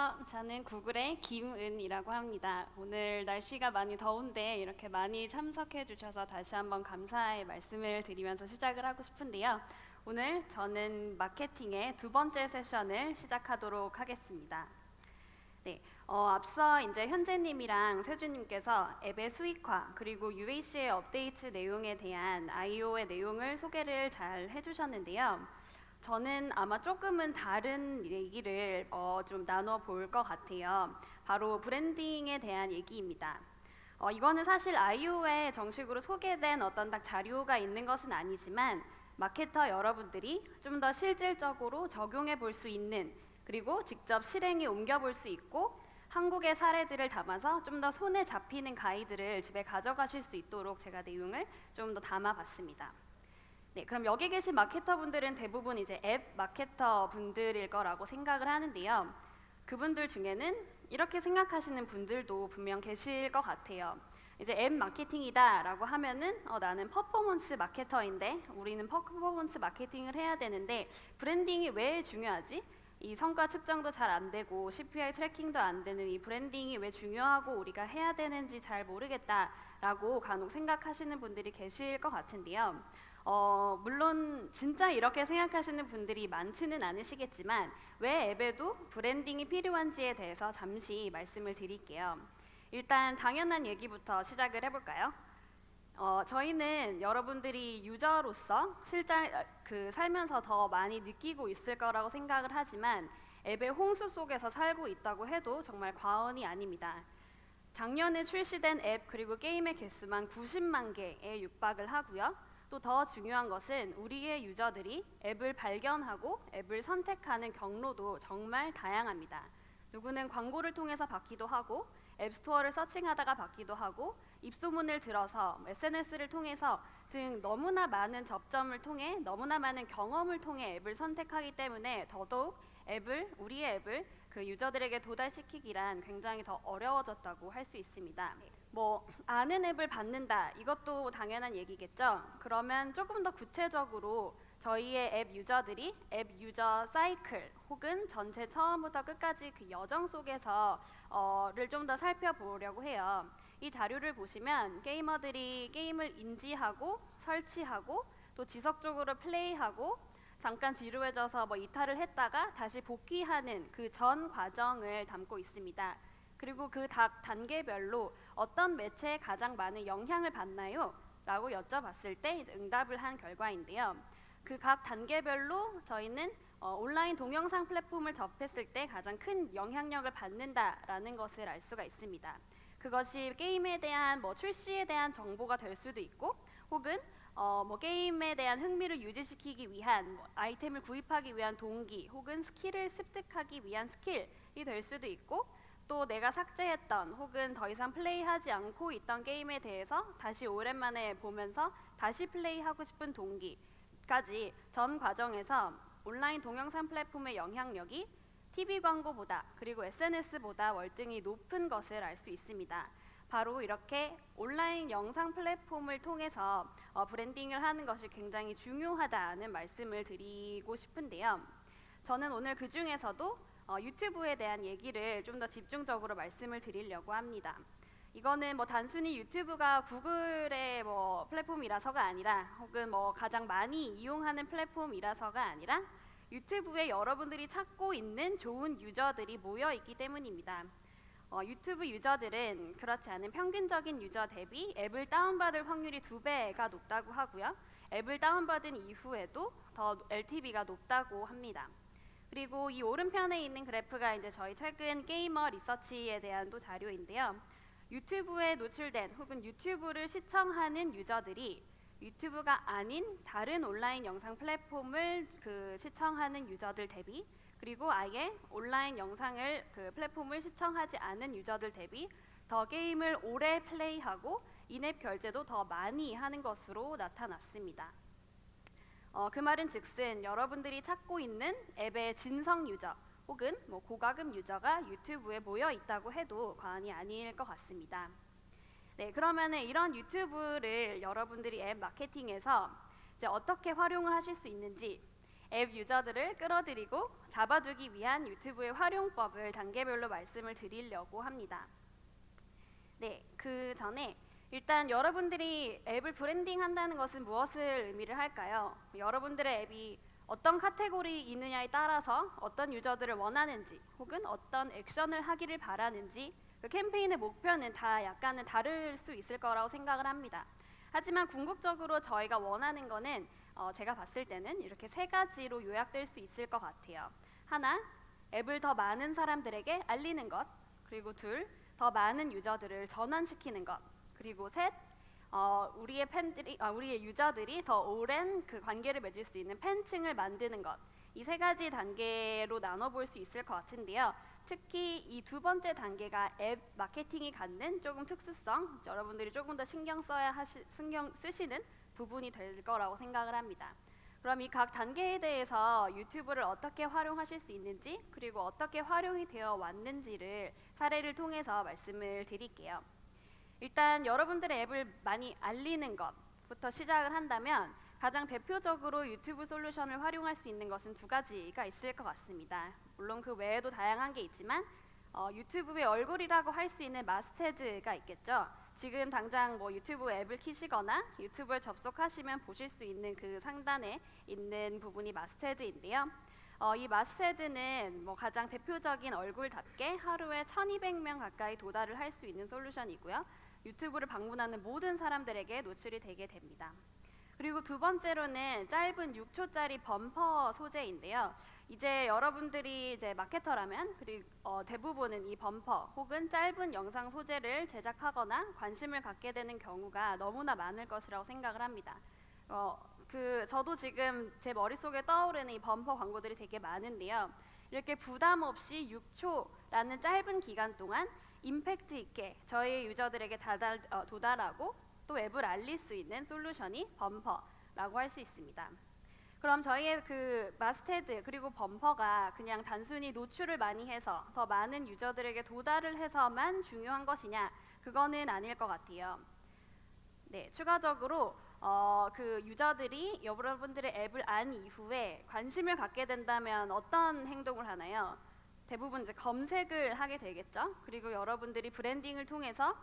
안녕하세요. 저는 구글의 김은이라고 합니다. 오늘 날씨가 많이 더운데 이렇게 많이 참석해 주셔서 다시 한번 감사의 말씀을 드리면서 시작을 하고 싶은데요. 오늘 저는 마케팅의 두 번째 세션을 시작하도록 하겠습니다. 네, 앞서 이제 현재님이랑 세주님께서 앱의 수익화 그리고 UAC의 업데이트 내용에 대한 IO의 내용을 소개를 잘 해주셨는데요. 저는 아마 조금은 다른 얘기를 좀 나눠 볼 것 같아요. 바로 브랜딩에 대한 얘기입니다. 이거는 사실 IO에 정식으로 소개된 어떤 딱 자료가 있는 것은 아니지만 마케터 여러분들이 좀 더 실질적으로 적용해 볼 수 있는 그리고 직접 실행에 옮겨 볼 수 있고 한국의 사례들을 담아서 좀 더 손에 잡히는 가이드를 집에 가져가실 수 있도록 제가 내용을 좀 더 담아봤습니다. 네, 그럼 여기 계신 마케터 분들은 대부분 이제 앱 마케터 분들일 거라고 생각을 하는데요. 그분들 중에는 이렇게 생각하시는 분들도 분명 계실 것 같아요. 이제 앱 마케팅이다라고 하면은 나는 퍼포먼스 마케터인데 우리는 퍼포먼스 마케팅을 해야 되는데 브랜딩이 왜 중요하지? 이 성과 측정도 잘 안 되고 CPI 트래킹도 안 되는 이 브랜딩이 왜 중요하고 우리가 해야 되는지 잘 모르겠다라고 간혹 생각하시는 분들이 계실 것 같은데요. 물론 진짜 이렇게 생각하시는 분들이 많지는 않으시겠지만 왜 앱에도 브랜딩이 필요한지에 대해서 잠시 말씀을 드릴게요. 일단 당연한 얘기부터 시작을 해볼까요? 저희는 여러분들이 유저로서 살면서 더 많이 느끼고 있을 거라고 생각을 하지만 앱의 홍수 속에서 살고 있다고 해도 정말 과언이 아닙니다. 작년에 출시된 앱 그리고 게임의 개수만 90만 개에 육박을 하고요. 또 더 중요한 것은 우리의 유저들이 앱을 발견하고 앱을 선택하는 경로도 정말 다양합니다. 누구는 광고를 통해서 받기도 하고 앱스토어를 서칭하다가 받기도 하고 입소문을 들어서 SNS를 통해서 등 너무나 많은 접점을 통해 너무나 많은 경험을 통해 앱을 선택하기 때문에 더더욱 우리의 앱을 그 유저들에게 도달시키기란 굉장히 더 어려워졌다고 할 수 있습니다. 뭐 아는 앱을 받는다 이것도 당연한 얘기겠죠. 그러면 조금 더 구체적으로 저희의 앱 유저들이 앱 유저 사이클 혹은 전체 처음부터 끝까지 그 여정 속에서를 좀 더 살펴보려고 해요. 이 자료를 보시면 게이머들이 게임을 인지하고 설치하고 또 지속적으로 플레이하고 잠깐 지루해져서 뭐 이탈을 했다가 다시 복귀하는 그 전 과정을 담고 있습니다. 그리고 그 단계별로 어떤 매체에 가장 많은 영향을 받나요? 라고 여쭤봤을 때 이제 응답을 한 결과인데요. 그 각 단계별로 저희는 온라인 동영상 플랫폼을 접했을 때 가장 큰 영향력을 받는다라는 것을 알 수가 있습니다. 그것이 게임에 대한 출시에 대한 정보가 될 수도 있고 혹은 게임에 대한 흥미를 유지시키기 위한 아이템을 구입하기 위한 동기 혹은 스킬을 습득하기 위한 스킬이 될 수도 있고 또 내가 삭제했던 혹은 더 이상 플레이하지 않고 있던 게임에 대해서 다시 오랜만에 보면서 다시 플레이하고 싶은 동기까지 전 과정에서 온라인 동영상 플랫폼의 영향력이 TV 광고보다 그리고 SNS보다 월등히 높은 것을 알 수 있습니다. 바로 이렇게 온라인 영상 플랫폼을 통해서 브랜딩을 하는 것이 굉장히 중요하다는 말씀을 드리고 싶은데요. 저는 오늘 그 중에서도 유튜브에 대한 얘기를 좀 더 집중적으로 말씀을 드리려고 합니다. 이거는 단순히 유튜브가 구글의 플랫폼이라서가 아니라 혹은 가장 많이 이용하는 플랫폼이라서가 아니라 유튜브에 여러분들이 찾고 있는 좋은 유저들이 모여 있기 때문입니다. 유튜브 유저들은 그렇지 않은 평균적인 유저 대비 앱을 다운받을 확률이 2배가 높다고 하고요. 앱을 다운받은 이후에도 더 LTV가 높다고 합니다. 그리고 이 오른편에 있는 그래프가 이제 저희 최근 게이머 리서치에 대한 또 자료인데요. 유튜브에 노출된 혹은 유튜브를 시청하는 유저들이 유튜브가 아닌 다른 온라인 영상 플랫폼을 시청하는 유저들 대비 그리고 아예 온라인 영상을 플랫폼을 시청하지 않은 유저들 대비 더 게임을 오래 플레이하고 인앱 결제도 더 많이 하는 것으로 나타났습니다. 그 말은 즉슨 여러분들이 찾고 있는 앱의 진성 유저 혹은 고가금 유저가 유튜브에 모여 있다고 해도 과언이 아닐 것 같습니다. 네, 그러면은 이런 유튜브를 여러분들이 앱 마케팅에서 이제 어떻게 활용을 하실 수 있는지 앱 유저들을 끌어들이고 잡아두기 위한 유튜브의 활용법을 단계별로 말씀을 드리려고 합니다. 네, 그 전에 일단 여러분들이 앱을 브랜딩 한다는 것은 무엇을 의미를 할까요? 여러분들의 앱이 어떤 카테고리에 있느냐에 따라서 어떤 유저들을 원하는지 혹은 어떤 액션을 하기를 바라는지 그 캠페인의 목표는 다 약간은 다를 수 있을 거라고 생각을 합니다. 하지만 궁극적으로 저희가 원하는 거는 제가 봤을 때는 이렇게 세 가지로 요약될 수 있을 것 같아요. 하나, 앱을 더 많은 사람들에게 알리는 것. 그리고 둘, 더 많은 유저들을 전환시키는 것. 그리고 셋, 우리의 유저들이 더 오랜 그 관계를 맺을 수 있는 팬층을 만드는 것. 이 세 가지 단계로 나눠볼 수 있을 것 같은데요. 특히 이 두 번째 단계가 앱 마케팅이 갖는 조금 특수성, 여러분들이 조금 더 신경 쓰시는 부분이 될 거라고 생각을 합니다. 그럼 이 각 단계에 대해서 유튜브를 어떻게 활용하실 수 있는지, 그리고 어떻게 활용이 되어 왔는지를 사례를 통해서 말씀을 드릴게요. 일단 여러분들의 앱을 많이 알리는 것부터 시작을 한다면 가장 대표적으로 유튜브 솔루션을 활용할 수 있는 것은 두 가지가 있을 것 같습니다. 물론 그 외에도 다양한 게 있지만 유튜브의 얼굴이라고 할 수 있는 마스테드가 있겠죠. 지금 당장 뭐 유튜브 앱을 키시거나 유튜브에 접속하시면 보실 수 있는 그 상단에 있는 부분이 마스테드인데요. 이 마스테드는 뭐 가장 대표적인 얼굴답게 하루에 1200명 가까이 도달을 할 수 있는 솔루션이고요. 유튜브를 방문하는 모든 사람들에게 노출이 되게 됩니다. 그리고 두 번째로는 짧은 6초짜리 범퍼 소재인데요. 이제 여러분들이 이제 마케터라면 그리고 대부분은 이 범퍼 혹은 짧은 영상 소재를 제작하거나 관심을 갖게 되는 경우가 너무나 많을 것이라고 생각을 합니다. 저도 지금 제 머릿속에 떠오르는 이 범퍼 광고들이 되게 많은데요. 이렇게 부담 없이 6초라는 짧은 기간 동안 임팩트 있게 저희 유저들에게 도달하고 또 앱을 알릴 수 있는 솔루션이 범퍼라고 할 수 있습니다. 그럼 저희의 그 마스테드 그리고 범퍼가 그냥 단순히 노출을 많이 해서 더 많은 유저들에게 도달을 해서만 중요한 것이냐? 그거는 아닐 것 같아요. 네, 추가적으로 그 유저들이 여러분들의 앱을 안 이후에 관심을 갖게 된다면 어떤 행동을 하나요? 대부분 이제 검색을 하게 되겠죠. 그리고 여러분들이 브랜딩을 통해서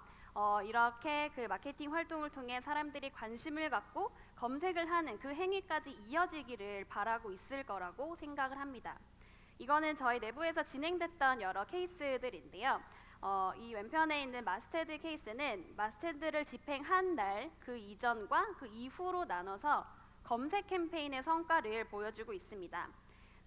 이렇게 그 마케팅 활동을 통해 사람들이 관심을 갖고 검색을 하는 그 행위까지 이어지기를 바라고 있을 거라고 생각을 합니다. 이거는 저희 내부에서 진행됐던 여러 케이스들인데요. 이 왼편에 있는 마스테드 케이스는 마스테드를 집행한 날 그 이전과 그 이후로 나눠서 검색 캠페인의 성과를 보여주고 있습니다.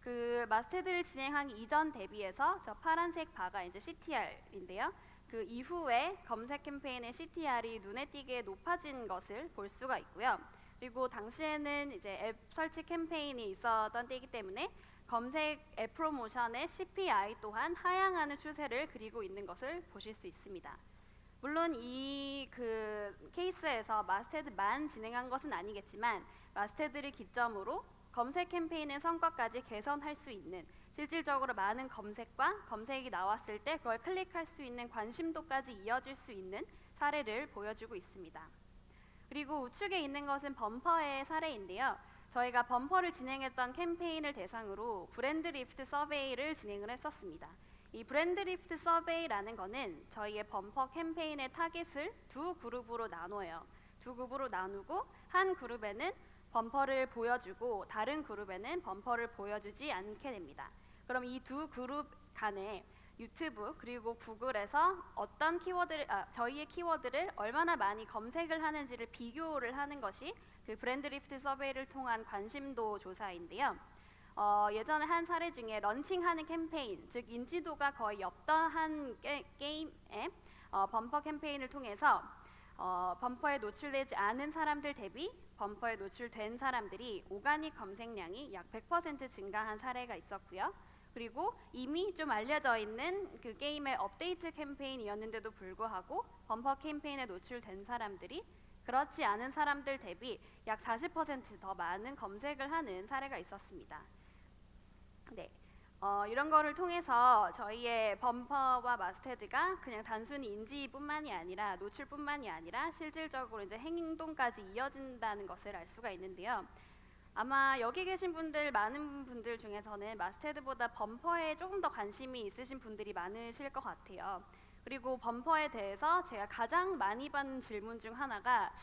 그 마스테드를 진행하기 이전 대비해서 저 파란색 바가 이제 CTR인데요. 그 이후에 검색 캠페인의 CTR이 눈에 띄게 높아진 것을 볼 수가 있고요. 그리고 당시에는 이제 앱 설치 캠페인이 있었던 때이기 때문에 검색 앱 프로모션의 CPI 또한 하향하는 추세를 그리고 있는 것을 보실 수 있습니다. 물론 이 그 케이스에서 마스테드만 진행한 것은 아니겠지만 마스테드를 기점으로 검색 캠페인의 성과까지 개선할 수 있는 실질적으로 많은 검색과 검색이 나왔을 때 그걸 클릭할 수 있는 관심도까지 이어질 수 있는 사례를 보여주고 있습니다. 그리고 우측에 있는 것은 범퍼의 사례인데요. 저희가 범퍼를 진행했던 캠페인을 대상으로 브랜드 리프트 서베이를 진행을 했었습니다. 이 브랜드 리프트 서베이라는 거는 저희의 범퍼 캠페인의 타겟을 두 그룹으로 나눠요. 두 그룹으로 나누고 한 그룹에는 범퍼를 보여주고 다른 그룹에는 범퍼를 보여주지 않게 됩니다. 그럼 이 두 그룹 간에 유튜브 그리고 구글에서 어떤 저희의 키워드를 얼마나 많이 검색을 하는지를 비교를 하는 것이 그 브랜드 리프트 서베이를 통한 관심도 조사인데요. 예전에 한 사례 중에 런칭하는 캠페인, 즉 인지도가 거의 없던 한 게임의 범퍼 캠페인을 통해서 범퍼에 노출되지 않은 사람들 대비 범퍼에 노출된 사람들이 오가닉 검색량이 약 100% 증가한 사례가 있었고요. 그리고 이미 좀 알려져 있는 그 게임의 업데이트 캠페인이었는데도 불구하고 범퍼 캠페인에 노출된 사람들이 그렇지 않은 사람들 대비 약 40% 더 많은 검색을 하는 사례가 있었습니다. 네, 이런 거를 통해서 저희의 범퍼와 마스테드가 그냥 단순히 인지뿐만이 아니라 노출뿐만이 아니라 실질적으로 이제 행동까지 이어진다는 것을 알 수가 있는데요. 아마 여기 계신 분들 많은 분들 중에서는 마스테드보다 범퍼에 조금 더 관심이 있으신 분들이 많으실 것 같아요. 그리고 범퍼에 대해서 제가 가장 많이 받는 질문 중 하나가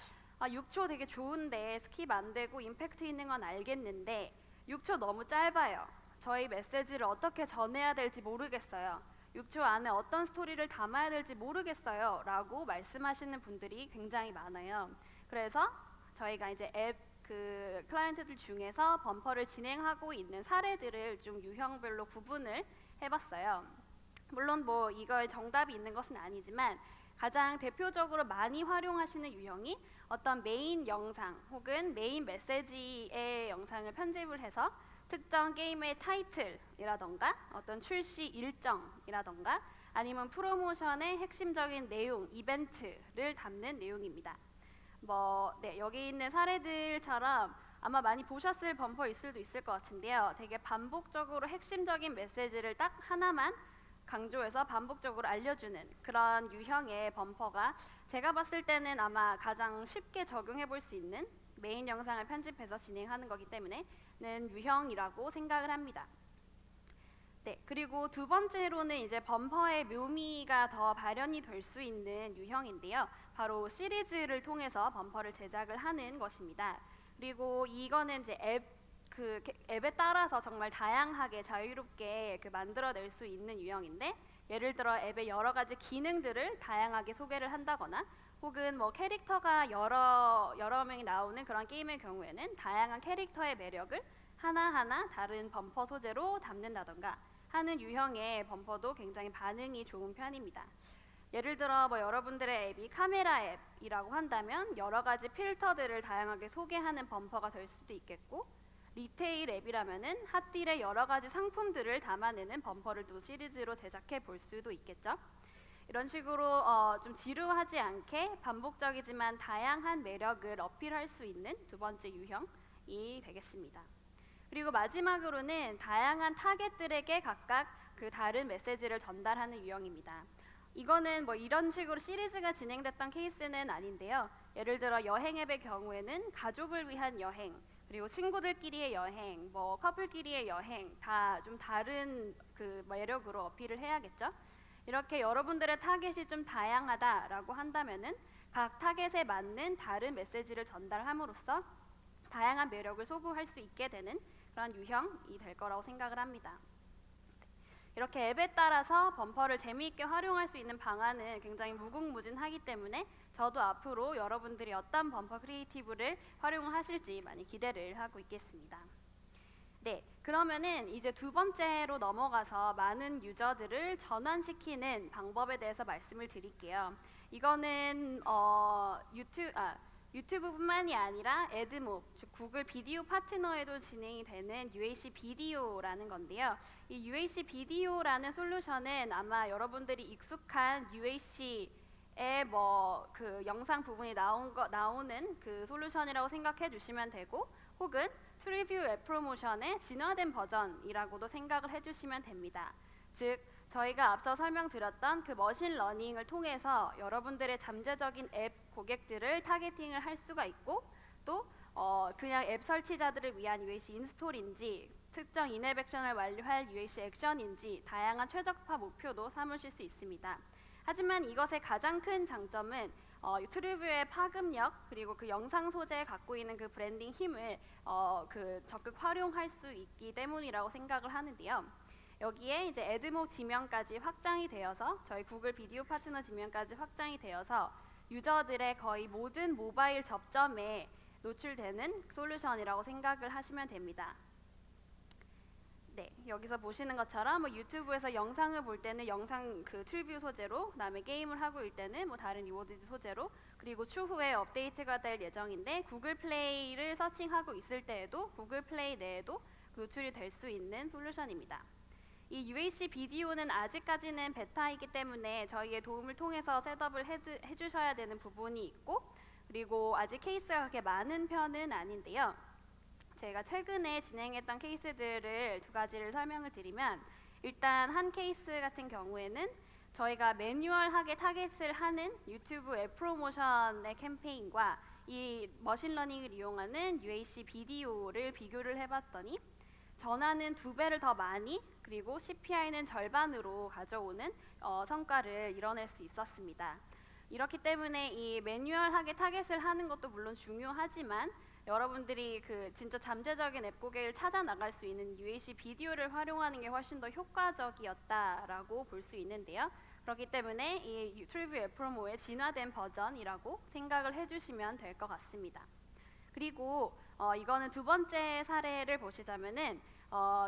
6초 되게 좋은데 스킵 안 되고 임팩트 있는 건 알겠는데 6초 너무 짧아요. 저희 메시지를 어떻게 전해야 될지 모르겠어요. 6초 안에 어떤 스토리를 담아야 될지 모르겠어요 라고 말씀하시는 분들이 굉장히 많아요. 그래서 저희가 이제 앱 클라이언트들 중에서 범퍼를 진행하고 있는 사례들을 좀 유형별로 구분을 해봤어요. 물론 뭐 이걸 정답이 있는 것은 아니지만 가장 대표적으로 많이 활용하시는 유형이 어떤 메인 영상 혹은 메인 메시지의 영상을 편집을 해서 특정 게임의 타이틀이라던가 어떤 출시 일정이라던가 아니면 프로모션의 핵심적인 내용, 이벤트를 담는 내용입니다. 여기 있는 사례들처럼 아마 많이 보셨을 범퍼일 수도 있을 것 같은데요. 되게 반복적으로 핵심적인 메시지를 딱 하나만 강조해서 반복적으로 알려주는 그런 유형의 범퍼가 제가 봤을 때는 아마 가장 쉽게 적용해 볼 수 있는 메인 영상을 편집해서 진행하는 거기 때문에는 유형이라고 생각을 합니다. 네, 그리고 두 번째로는 이제 범퍼의 묘미가 더 발현이 될 수 있는 유형인데요. 바로 시리즈를 통해서 범퍼를 제작을 하는 것입니다. 그리고 이거는 이제 앱에 따라서 정말 다양하게 자유롭게 만들어낼 수 있는 유형인데, 예를 들어 앱의 여러 가지 기능들을 다양하게 소개를 한다거나 혹은 뭐 캐릭터가 여러 명이 나오는 그런 게임의 경우에는 다양한 캐릭터의 매력을 하나하나 다른 범퍼 소재로 담는다던가 하는 유형의 범퍼도 굉장히 반응이 좋은 편입니다. 예를 들어 여러분들의 앱이 카메라 앱이라고 한다면 여러 가지 필터들을 다양하게 소개하는 범퍼가 될 수도 있겠고, 리테일 앱이라면은 핫딜의 여러 가지 상품들을 담아내는 범퍼를 또 시리즈로 제작해 볼 수도 있겠죠. 이런 식으로 좀 지루하지 않게 반복적이지만 다양한 매력을 어필할 수 있는 두 번째 유형이 되겠습니다. 그리고 마지막으로는 다양한 타겟들에게 각각 다른 메시지를 전달하는 유형입니다. 이거는 이런 식으로 시리즈가 진행됐던 케이스는 아닌데요. 예를 들어 여행 앱의 경우에는 가족을 위한 여행, 그리고 친구들끼리의 여행, 커플끼리의 여행 다 좀 다른 매력으로 어필을 해야겠죠. 이렇게 여러분들의 타겟이 좀 다양하다라고 한다면은 각 타겟에 맞는 다른 메시지를 전달함으로써 다양한 매력을 소구할 수 있게 되는 그런 유형이 될 거라고 생각을 합니다. 이렇게 앱에 따라서 범퍼를 재미있게 활용할 수 있는 방안은 굉장히 무궁무진하기 때문에 저도 앞으로 여러분들이 어떤 범퍼 크리에이티브를 활용하실지 많이 기대를 하고 있겠습니다. 네, 그러면은 이제 두 번째로 넘어가서 많은 유저들을 전환시키는 방법에 대해서 말씀을 드릴게요. 이거는 유튜브뿐만이 아니라 애드몹, 즉 구글 비디오 파트너에도 진행이 되는 UAC 비디오라는 건데요. 이 UAC 비디오라는 솔루션은 아마 여러분들이 익숙한 UAC의 영상 부분이 나오는 솔루션이라고 생각해 주시면 되고, 혹은 트리뷰 앱 프로모션의 진화된 버전이라고도 생각을 해주시면 됩니다. 즉 저희가 앞서 설명드렸던 머신러닝을 통해서 여러분들의 잠재적인 앱 고객들을 타겟팅을 할 수가 있고, 또 그냥 앱 설치자들을 위한 UAC 인스톨인지 특정 인앱 액션을 완료할 UAC 액션인지 다양한 최적화 목표도 삼으실 수 있습니다. 하지만 이것의 가장 큰 장점은 트리뷰의 파급력, 그리고 영상 소재에 갖고 있는 브랜딩 힘을 적극 활용할 수 있기 때문이라고 생각을 하는데요. 여기에 이제 애드몹 지명까지 확장이 되어서, 저희 구글 비디오 파트너 지명까지 확장이 되어서 유저들의 거의 모든 모바일 접점에 노출되는 솔루션이라고 생각을 하시면 됩니다. 네, 여기서 보시는 것처럼 유튜브에서 영상을 볼 때는 영상 트리뷰 소재로, 그다음에 게임을 하고 있을 때는 다른 리워드 소재로, 그리고 추후에 업데이트가 될 예정인데 구글 플레이를 서칭하고 있을 때에도 구글 플레이 내에도 노출이 될 수 있는 솔루션입니다. 이 UAC 비디오는 아직까지는 베타이기 때문에 저희의 도움을 통해서 셋업을 해주셔야 되는 부분이 있고, 그리고 아직 케이스가 그렇게 많은 편은 아닌데요. 제가 최근에 진행했던 케이스들을 두 가지를 설명을 드리면, 일단 한 케이스 같은 경우에는 저희가 매뉴얼하게 타겟을 하는 유튜브 앱 프로모션의 캠페인과 이 머신러닝을 이용하는 UAC 비디오를 비교를 해봤더니 전화는 2배를 더 많이 그리고 CPI는 절반으로 가져오는 성과를 이뤄낼 수 있었습니다. 이렇기 때문에 이 매뉴얼하게 타겟을 하는 것도 물론 중요하지만 여러분들이 그 진짜 잠재적인 앱 고객을 찾아 나갈 수 있는 UAC 비디오를 활용하는 게 훨씬 더 효과적이었다라고 볼 수 있는데요. 그렇기 때문에 이 유튜브 앱 프로모의 진화된 버전이라고 생각을 해주시면 될 것 같습니다. 그리고 이거는 두 번째 사례를 보시자면은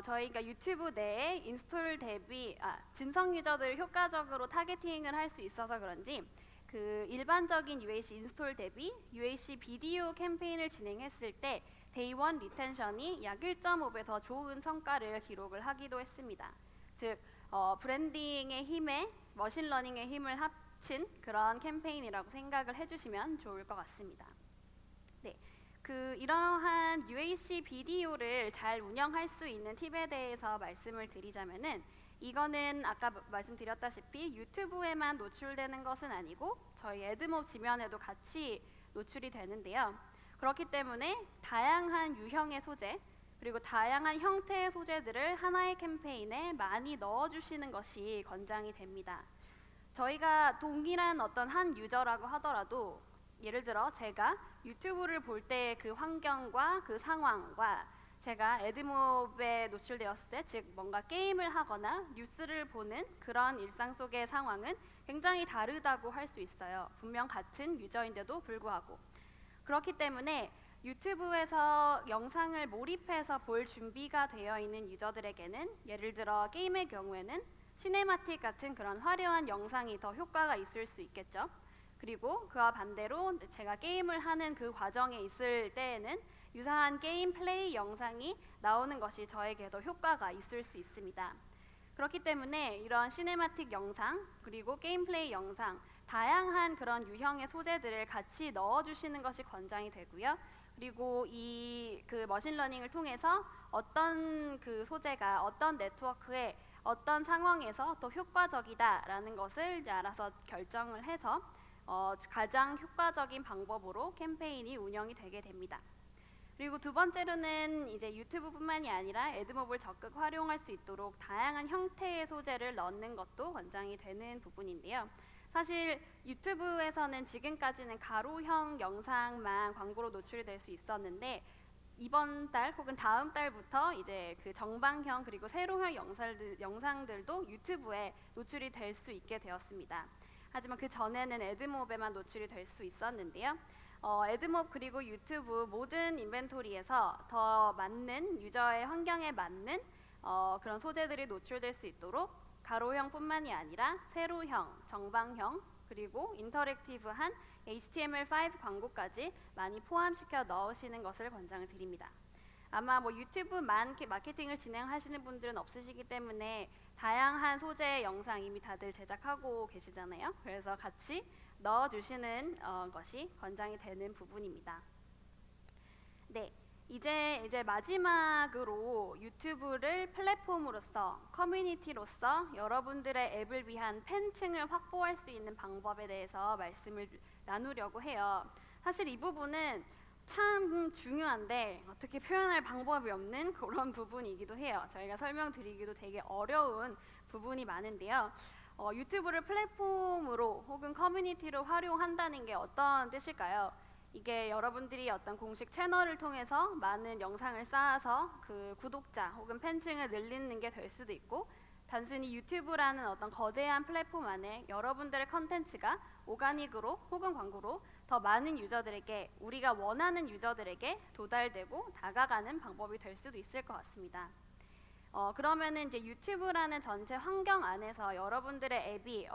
저희가 유튜브 내에 인스톨 대비 진성 유저들을 효과적으로 타겟팅을 할 수 있어서 그런지 그 일반적인 UAC 인스톨 대비 UAC 비디오 캠페인을 진행했을 때 데이 원 리텐션이 약 1.5배 더 좋은 성과를 기록을 하기도 했습니다. 즉 브랜딩의 힘에 머신러닝의 힘을 합친 그런 캠페인이라고 생각을 해주시면 좋을 것 같습니다. 네, 이러한 UAC 비디오를 잘 운영할 수 있는 팁에 대해서 말씀을 드리자면은 이거는 아까 말씀드렸다시피 유튜브에만 노출되는 것은 아니고 저희 애드몹 지면에도 같이 노출이 되는데요. 그렇기 때문에 다양한 유형의 소재 그리고 다양한 형태의 소재들을 하나의 캠페인에 많이 넣어주시는 것이 권장이 됩니다. 저희가 동일한 어떤 한 유저라고 하더라도 예를 들어 제가 유튜브를 볼 때 그 환경과 그 상황과 제가 애드몹에 노출되었을 때, 즉 뭔가 게임을 하거나 뉴스를 보는 그런 일상 속의 상황은 굉장히 다르다고 할 수 있어요. 분명 같은 유저인데도 불구하고. 그렇기 때문에 유튜브에서 영상을 몰입해서 볼 준비가 되어 있는 유저들에게는 예를 들어 게임의 경우에는 시네마틱 같은 그런 화려한 영상이 더 효과가 있을 수 있겠죠. 그리고 그와 반대로 제가 게임을 하는 그 과정에 있을 때에는 유사한 게임 플레이 영상이 나오는 것이 저에게 더 효과가 있을 수 있습니다. 그렇기 때문에 이런 시네마틱 영상 그리고 게임 플레이 영상 다양한 그런 유형의 소재들을 같이 넣어주시는 것이 권장이 되고요. 그리고 이 머신러닝을 통해서 어떤 그 소재가 어떤 네트워크에 어떤 상황에서 더 효과적이다라는 것을 이제 알아서 결정을 해서 가장 효과적인 방법으로 캠페인이 운영이 되게 됩니다. 그리고 두 번째로는 이제 유튜브뿐만이 아니라 애드몹을 적극 활용할 수 있도록 다양한 형태의 소재를 넣는 것도 권장이 되는 부분인데요. 사실 유튜브에서는 지금까지는 가로형 영상만 광고로 노출이 될 수 있었는데 이번 달 혹은 다음 달부터 이제 그 정방형 그리고 세로형 영상들도 유튜브에 노출이 될 수 있게 되었습니다. 하지만 그 전에는 애드몹에만 노출이 될 수 있었는데요. 애드몹 그리고 유튜브 모든 인벤토리에서 더 맞는 유저의 환경에 맞는 그런 소재들이 노출될 수 있도록 가로형뿐만이 아니라 세로형, 정방형 그리고 인터랙티브한 HTML5 광고까지 많이 포함시켜 넣으시는 것을 권장을 드립니다. 아마 유튜브만 마케팅을 진행하시는 분들은 없으시기 때문에 다양한 소재의 영상 이미 다들 제작하고 계시잖아요. 그래서 같이 넣어주시는 것이 권장이 되는 부분입니다. 네, 이제 마지막으로 유튜브를 플랫폼으로서 커뮤니티로서 여러분들의 앱을 위한 팬층을 확보할 수 있는 방법에 대해서 말씀을 나누려고 해요. 사실 이 부분은 참 중요한데 어떻게 표현할 방법이 없는 그런 부분이기도 해요. 저희가 설명드리기도 되게 어려운 부분이 많은데요. 유튜브를 플랫폼으로 혹은 커뮤니티로 활용한다는 게 어떤 뜻일까요? 이게 여러분들이 어떤 공식 채널을 통해서 많은 영상을 쌓아서 그 구독자 혹은 팬층을 늘리는 게 될 수도 있고 단순히 유튜브라는 어떤 거대한 플랫폼 안에 여러분들의 컨텐츠가 오가닉으로 혹은 광고로 더 많은 유저들에게 우리가 원하는 유저들에게 도달되고 다가가는 방법이 될 수도 있을 것 같습니다. 그러면은 이제 유튜브라는 전체 환경 안에서 여러분들의 앱이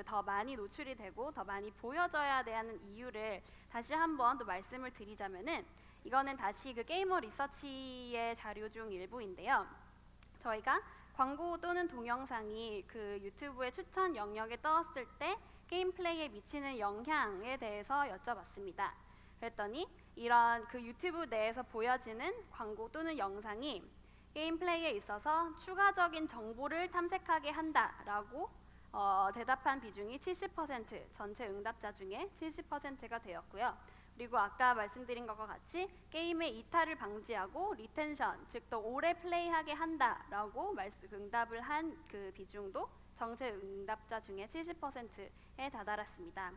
더 많이 노출이 되고 더 많이 보여져야 되는 이유를 다시 한번 또 말씀을 드리자면은 이거는 다시 그 게이머 리서치의 자료 중 일부인데요. 저희가 광고 또는 동영상이 그 유튜브의 추천 영역에 떴을 때 게임 플레이에 미치는 영향에 대해서 여쭤봤습니다. 그랬더니 이런 그 유튜브 내에서 보여지는 광고 또는 영상이 게임 플레이에 있어서 추가적인 정보를 탐색하게 한다라고 대답한 비중이 70%, 전체 응답자 중에 70%가 되었고요. 그리고 아까 말씀드린 것과 같이 게임의 이탈을 방지하고 리텐션, 즉 더 오래 플레이하게 한다라고 응답을 한 그 비중도 전체 응답자 중에 70%에 다다랐습니다.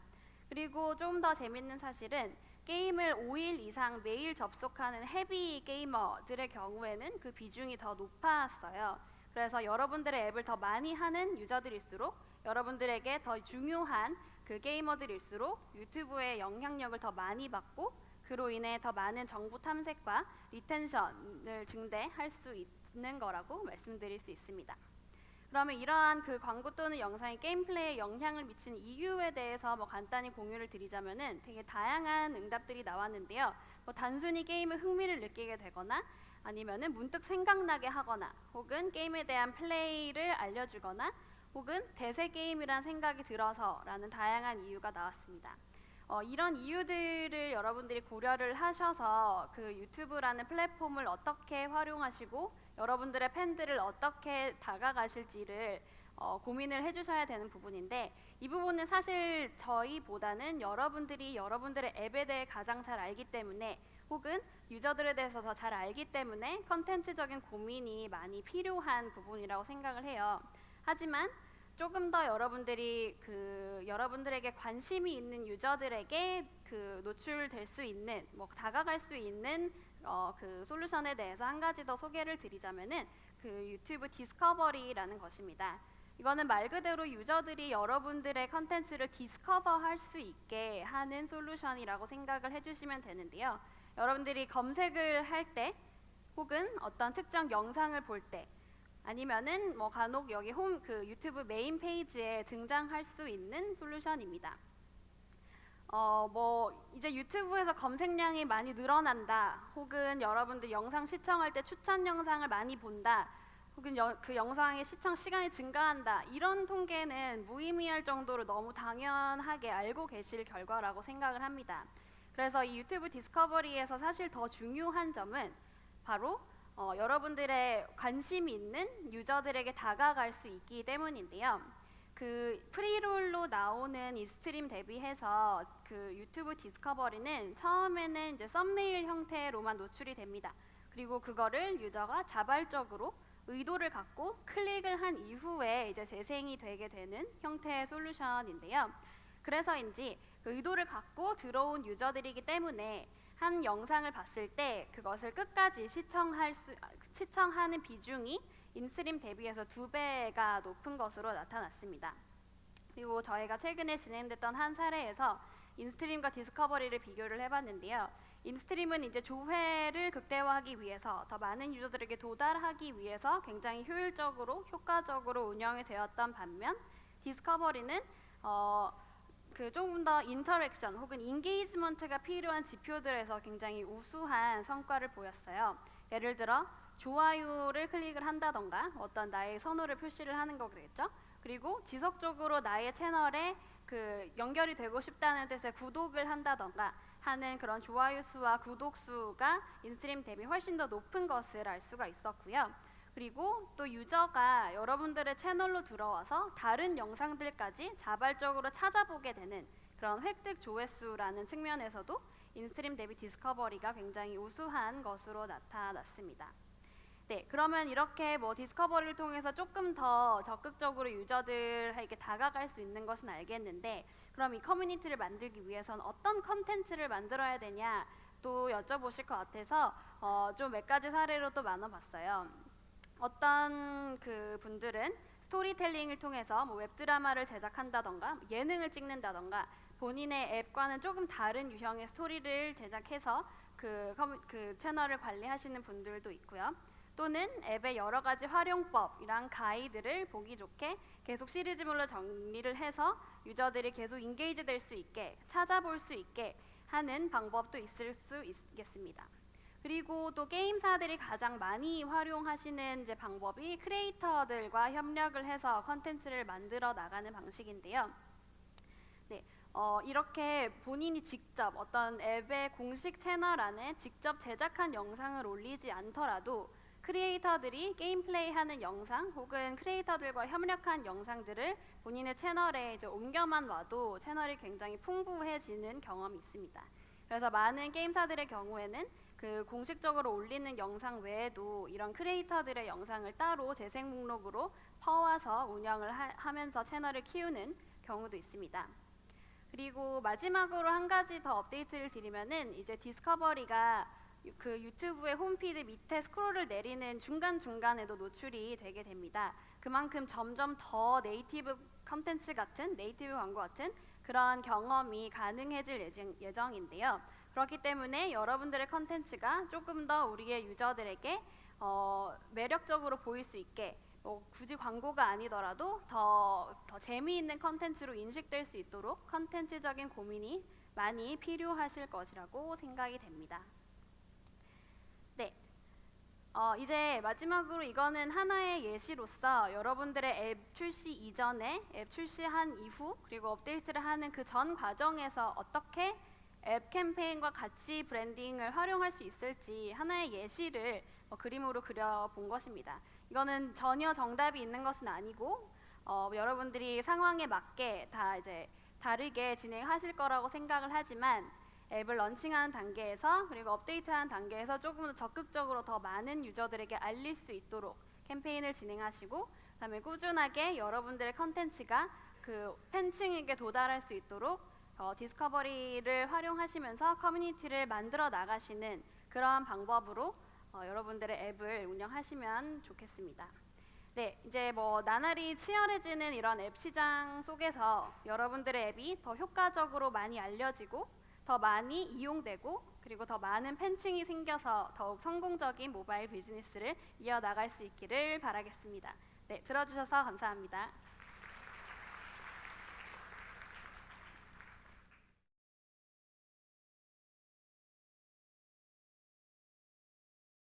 그리고 좀 더 재밌는 사실은 게임을 5일 이상 매일 접속하는 헤비 게이머들의 경우에는 그 비중이 더 높았어요. 그래서 여러분들의 앱을 더 많이 하는 유저들일수록 여러분들에게 더 중요한 그 게이머들일수록 유튜브의 영향력을 더 많이 받고 그로 인해 더 많은 정보 탐색과 리텐션을 증대할 수 있는 거라고 말씀드릴 수 있습니다. 그러면 이러한 그 광고 또는 영상이 게임 플레이에 영향을 미치는 이유에 대해서 간단히 공유를 드리자면은 되게 다양한 응답들이 나왔는데요. 단순히 게임에 흥미를 느끼게 되거나 아니면은 문득 생각나게 하거나 혹은 게임에 대한 플레이를 알려주거나 혹은 대세 게임이란 생각이 들어서라는 다양한 이유가 나왔습니다. 이런 이유들을 여러분들이 고려를 하셔서 그 유튜브라는 플랫폼을 어떻게 활용하시고 여러분들의 팬들을 어떻게 다가가실지를 고민을 해주셔야 되는 부분인데 이 부분은 사실 저희보다는 여러분들이 여러분들의 앱에 대해 가장 잘 알기 때문에 혹은 유저들에 대해서 더 잘 알기 때문에 컨텐츠적인 고민이 많이 필요한 부분이라고 생각을 해요. 하지만 조금 더 여러분들이 여러분들에게 관심이 있는 유저들에게 노출될 수 있는 다가갈 수 있는 그 솔루션에 대해서 한 가지 더 소개를 드리자면은 그 유튜브 디스커버리라는 것입니다. 이거는 말 그대로 유저들이 여러분들의 컨텐츠를 디스커버할 수 있게 하는 솔루션이라고 생각을 해주시면 되는데요. 여러분들이 검색을 할 때 혹은 어떤 특정 영상을 볼 때 아니면은 간혹 여기 그 유튜브 메인 페이지에 등장할 수 있는 솔루션입니다. 이제 유튜브에서 검색량이 많이 늘어난다 혹은 여러분들 영상 시청할 때 추천 영상을 많이 본다 혹은 그 영상의 시청 시간이 증가한다 이런 통계는 무의미할 정도로 너무 당연하게 알고 계실 결과라고 생각을 합니다. 그래서 이 유튜브 디스커버리에서 사실 더 중요한 점은 바로 여러분들의 관심이 있는 유저들에게 다가갈 수 있기 때문인데요. 그 프리롤로 나오는 이 스트림 대비해서 그 유튜브 디스커버리는 처음에는 이제 썸네일 형태로만 노출이 됩니다. 그리고 그거를 유저가 자발적으로 의도를 갖고 클릭을 한 이후에 이제 재생이 되게 되는 형태의 솔루션인데요. 그래서인지 그 의도를 갖고 들어온 유저들이기 때문에 한 영상을 봤을 때 그것을 끝까지 시청하는 비중이 인스트림 대비해서 2배가 높은 것으로 나타났습니다. 그리고 저희가 최근에 진행됐던 한 사례에서 인스트림과 디스커버리를 비교를 해봤는데요. 인스트림은 이제 조회를 극대화하기 위해서 더 많은 유저들에게 도달하기 위해서 굉장히 효과적으로 운영이 되었던 반면 디스커버리는 조금 더 인터랙션 혹은 인게이지먼트가 필요한 지표들에서 굉장히 우수한 성과를 보였어요. 예를 들어 좋아요를 클릭을 한다던가 어떤 나의 선호를 표시를 하는 거겠죠. 그리고 지속적으로 나의 채널에 연결이 되고 싶다는 뜻의 구독을 한다던가 하는 그런 좋아요 수와 구독 수가 인스트림 대비 훨씬 더 높은 것을 알 수가 있었고요. 그리고 또 유저가 여러분들의 채널로 들어와서 다른 영상들까지 자발적으로 찾아보게 되는 그런 획득 조회수라는 측면에서도 인스트림 대비 디스커버리가 굉장히 우수한 것으로 나타났습니다. 네, 그러면 이렇게 디스커버리를 통해서 조금 더 적극적으로 유저들에게 다가갈 수 있는 것은 알겠는데 그럼 이 커뮤니티를 만들기 위해서는 어떤 컨텐츠를 만들어야 되냐 또 여쭤보실 것 같아서 좀 몇 가지 사례로 또 나눠봤어요. 어떤 분들은 스토리텔링을 통해서 웹드라마를 제작한다던가 예능을 찍는다던가 본인의 앱과는 조금 다른 유형의 스토리를 제작해서 그 채널을 관리하시는 분들도 있고요. 또는 앱의 여러 가지 활용법이랑 가이드를 보기 좋게 계속 시리즈물로 정리를 해서 유저들이 계속 인게이지 될 수 있게 찾아볼 수 있게 하는 방법도 있을 수 있겠습니다. 그리고 또 게임사들이 가장 많이 활용하시는 이제 방법이 크리에이터들과 협력을 해서 컨텐츠를 만들어 나가는 방식인데요. 네, 이렇게 본인이 직접 어떤 앱의 공식 채널 안에 직접 제작한 영상을 올리지 않더라도 크리에이터들이 게임 플레이하는 영상 혹은 크리에이터들과 협력한 영상들을 본인의 채널에 이제 옮겨만 와도 채널이 굉장히 풍부해지는 경험이 있습니다. 그래서 많은 게임사들의 경우에는 그 공식적으로 올리는 영상 외에도 이런 크리에이터들의 영상을 따로 재생 목록으로 퍼와서 운영을 하면서 채널을 키우는 경우도 있습니다. 그리고 마지막으로 한 가지 더 업데이트를 드리면은 이제 디스커버리가 그 유튜브의 홈피드 밑에 스크롤을 내리는 중간중간에도 노출이 되게 됩니다. 그만큼 점점 더 네이티브 컨텐츠 같은, 네이티브 광고 같은 그런 경험이 가능해질 예정인데요. 그렇기 때문에 여러분들의 컨텐츠가 조금 더 우리의 유저들에게 매력적으로 보일 수 있게 굳이 광고가 아니더라도 더 재미있는 컨텐츠로 인식될 수 있도록 컨텐츠적인 고민이 많이 필요하실 것이라고 생각이 됩니다. 네, 이제 마지막으로 이거는 하나의 예시로서 여러분들의 앱 출시 이전에, 앱 출시한 이후, 그리고 업데이트를 하는 그 전 과정에서 어떻게 앱 캠페인과 같이 브랜딩을 활용할 수 있을지 하나의 예시를 그림으로 그려본 것입니다. 이거는 전혀 정답이 있는 것은 아니고 여러분들이 상황에 맞게 다 이제 다르게 진행하실 거라고 생각을 하지만 앱을 런칭하는 단계에서 그리고 업데이트하는 단계에서 조금 더 적극적으로 더 많은 유저들에게 알릴 수 있도록 캠페인을 진행하시고 그다음에 꾸준하게 여러분들의 컨텐츠가 그 팬층에게 도달할 수 있도록 디스커버리를 활용하시면서 커뮤니티를 만들어 나가시는 그러한 방법으로 여러분들의 앱을 운영하시면 좋겠습니다. 네, 이제 나날이 치열해지는 이런 앱 시장 속에서 여러분들의 앱이 더 효과적으로 많이 알려지고 더 많이 이용되고 그리고 더 많은 팬층이 생겨서 더욱 성공적인 모바일 비즈니스를 이어나갈 수 있기를 바라겠습니다. 네, 들어주셔서 감사합니다.